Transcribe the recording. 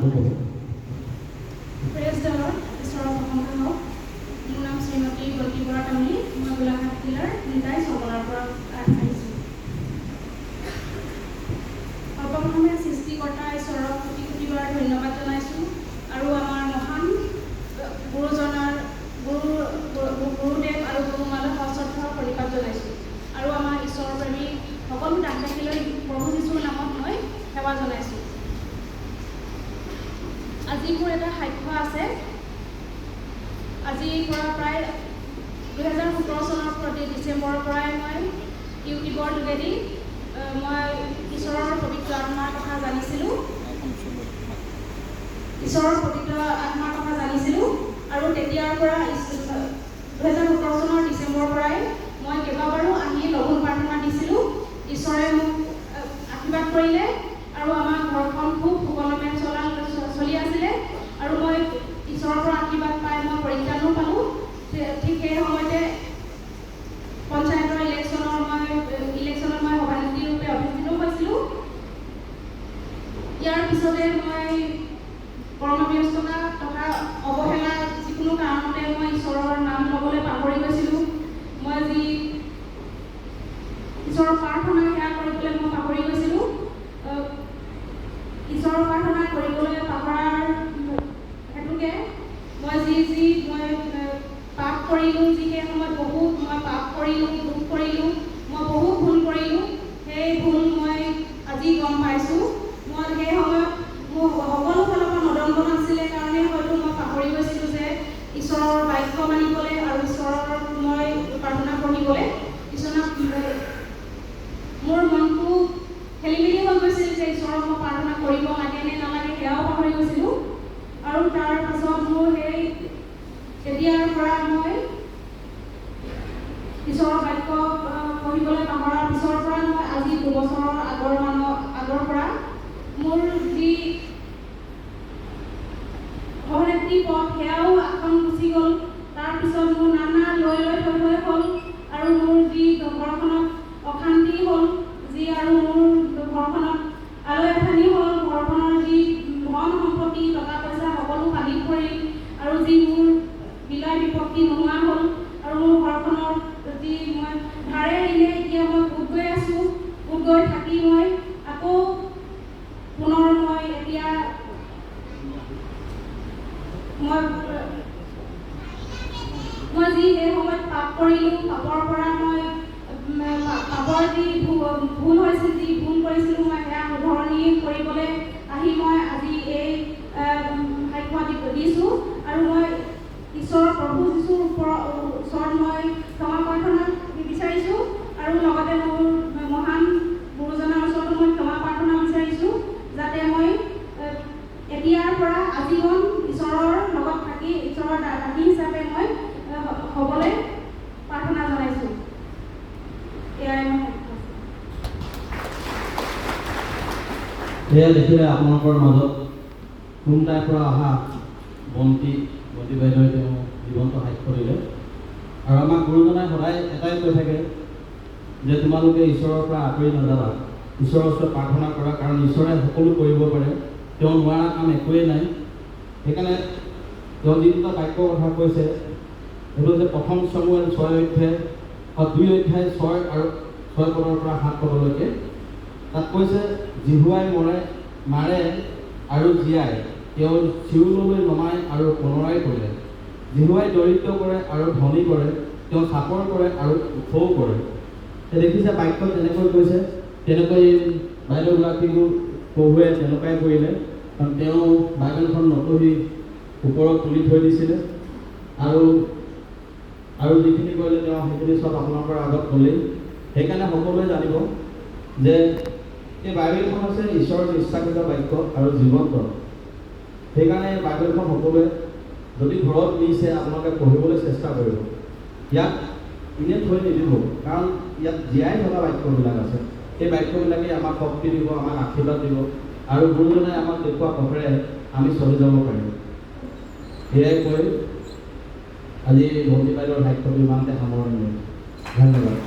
উপভোগ। ঈশ্বৰৰ প্ৰশংসা হওক। মোৰ নাম শ্ৰীমতী গল্পী বৰা তামুলী। মই গোলাঘাট জিলাৰ নিতাই চমনাৰ পৰা আহিছোঁ। সৰ্বপ্ৰথমে সৃষ্টিকৰ্তা ঈশ্বৰক কোটি কোটিবাৰ ধন্যবাদ জনাইছোঁ আৰু আমাৰ মহান গুৰুদেৱ আৰু গুৰুমালৈ সশ্ৰদ্ধ প্ৰণিপাত জনাইছোঁ আৰু আমাৰ ঈশ্বৰৰ প্ৰেমী সকলো দাসদাসীলৈ প্ৰভু যীশুৰ নামত মই সেৱা জনাইছোঁ। আজি মোৰ এটা সাক্ষ্য আছে। আজিৰ পৰা প্ৰায় 2017 চনৰ প্ৰতি ডিচেম্বৰৰ পৰাই মই ইউটিউবৰ যোগেদি মই ঈশ্বৰৰ পবিত্ৰ আত্মাৰ কথা জানিছিলোঁ আৰু তেতিয়াৰ পৰা 2017 চনৰ ডিচেম্বৰৰ পৰাই মই কেইবাবাৰো আহি লঘোণ প্ৰাৰ্থনা দিছিলোঁ। ঈশ্বৰে মোক আশীৰ্বাদ কৰিলে আৰু আমাৰ ঘৰখন খুব সুকলমে চলি আছিলে আৰু মই ঈশ্বৰৰ পৰা আশীৰ্বাদ পাই মই পৰিত্ৰাণো পালোঁ। ঠিক সেই সময়তে পঞ্চায়তৰ ইলেকশ্যনত মই সভানেত্ৰী ৰূপে অধিষ্ঠিত হৈছিলোঁ। ইয়াৰ পিছতে মই কৰ্মব্যস্ততা তথা অৱহেলা যিকোনো কাৰণতে মই ঈশ্বৰৰ নাম ল'বলৈ পাহৰি গৈছিলোঁ। মই যি ঈশ্বৰৰ প্ৰাৰ্থনা সেয়া কৰিবলৈ মই পাহৰি গৈছিলোঁ। ঈশ্বৰৰ প্ৰাৰ্থনা কৰিবলৈ পাহৰাৰ হেতুকে মই পাপ কৰিলোঁ, যি সেই সময়ত বহুত মই পাপ কৰিলোঁ, দুখ কৰিলোঁ, মই বহুত ভুল কৰিলোঁ। সেই ভুল মই আজি গম পাইছোঁ। মই সেই সময়ত মোৰ সকলো ফালৰ পৰা নদন্দ নাছিলে কাৰণে হয়তো মই পাহৰি গৈছিলোঁ যে ঈশ্বৰৰ বাক্য মানিবলৈ আৰু ঈশ্বৰৰ মই প্ৰাৰ্থনা পঢ়িবলৈ মোৰ মনটো খেলি মেলি হৈ গৈছিল যে ঈশ্বৰক মই প্ৰাৰ্থনা কৰিব লাগে নে নালাগে সেয়াও পাহৰি গৈছিলোঁ। আৰু তাৰ পাছত মোৰ তেতিয়াৰ পৰা মই ঈশ্বৰৰ বাক্য পঢ়িবলৈ পাহৰাৰ পিছৰ পৰা মই আজি 2 বছৰৰ আগৰ পৰা মোৰ যি সভানেত্ৰী পদ সেয়াও আসন গুচি গ'ল। তাৰপিছত মোৰ নানা লৈ থৈ হ'ল আৰু মোৰ যি ঘৰখনত অশান্তি হ'ল, যি আৰু মোৰ ঘৰখনত আলৈ আথানি হ'ল, ঘৰখনৰ যি ধন সম্পত্তি টকা পইচা সকলো পানীত পৰিল আৰু যি মোৰ বিলয় বিপত্তি নোহোৱা হ'ল আৰু মোৰ ঘৰখনৰ যি মই ধাৰে ঋণে এতিয়া মই গোট গৈ আছোঁ। গোট গৈ থাকি মই আকৌ পুনৰ মই এতিয়া মই যি সেই সময়ত পাপ কৰিলোঁ, পাপৰ পৰা মই পাপৰ যি ভুল হৈছিল, যি ভুল কৰিছিলোঁ মই সেয়া শুধৰণি কৰিবলৈ আহি মই আজি এই সাক্ষ্য দিছোঁ আৰু মই ঈশ্বৰৰ প্ৰভু যীশুৰ ওচৰত মই ক্ষমা প্ৰাৰ্থনা বিচাৰিছোঁ আৰু লগতে মোৰ মহান গুৰুজনাৰ ওচৰতো মই ক্ষমা প্ৰাৰ্থনা বিচাৰিছোঁ যাতে মই এতিয়াৰ পৰা আজীৱন ঈশ্বৰৰ লগত থাকি ঈশ্বৰৰ দাসী হিচাপে মই হ'বলৈ প্ৰাৰ্থনা জনাইছোঁ। এয়াই এয়া দেখিলে আপোনালোকৰ মাজত কোন ঠাইৰ পৰা অহা বন্তি বাইদেৱে তেওঁ জীৱন্ত সাক্ষ্য দিলে আৰু আমাক গুৰুজনাই সদায় এটাই কৈ থাকে যে তোমালোকে ঈশ্বৰৰ পৰা আঁতৰি নাযাবা, ঈশ্বৰৰ ওচৰত প্ৰাৰ্থনা কৰা, কাৰণ ঈশ্বৰে সকলো কৰিব পাৰে, তেওঁ নোৱাৰা কাম একোৱেই নাই। সেইকাৰণে তেওঁ যিটো বাক্যৰ কথা কৈছে সেইটো যে 1 চমুৱেল 2 অধ্যায় 6 আৰু 6 পদৰ পৰা 7 পদলৈকে তাত কৈছে, জিহুৱাই মাৰে আৰু জীয়াই, তেওঁ চিউললৈ নমাই আৰু পুনৰাই কৰে। জিহুৱাই দৰিদ্ৰ কৰে আৰু ধনী কৰে, তেওঁ চাপৰ কৰে আৰু ওখও কৰে। দেখিছে বাক্য তেনেকৈ কৈছে, তেনেকৈ বাইদেউগৰাকীকো প্ৰভুৱে তেনেকুৱাই কৰিলে, কাৰণ তেওঁ বাইবেলখন নপঢ়ি ওপৰত তুলি থৈ দিছিলে আৰু যিখিনি কৰিলে তেওঁ সেইখিনি চব আপোনালোকৰ আগত ক'লেই। সেইকাৰণে সকলোৱে জানিব যে এই বাইবেলখন হৈছে ঈশ্বৰৰ ইচ্ছাকৃত বাক্য আৰু জীৱন্ত। সেইকাৰণে বাইবেলখন সকলোৱে যদি ঘৰত নিছে আপোনালোকে পঢ়িবলৈ চেষ্টা কৰিব। ইয়াক এনেই থৈ নিদিব, কাৰণ ইয়াত জীয়াই থকা বাক্যবিলাক আছে। সেই বাক্যবিলাকে আমাক শক্তি দিব, আমাক আশীৰ্বাদ দিব আৰু গুৰুজনাই আমাক দেখুওৱা পথেৰে আমি চলি যাব পাৰিম। সেয়াই কৈ আজি ভণ্টি বাইদেউৰ সাক্ষ্যটো ইমানতে সামৰণি দিওঁ। ধন্যবাদ।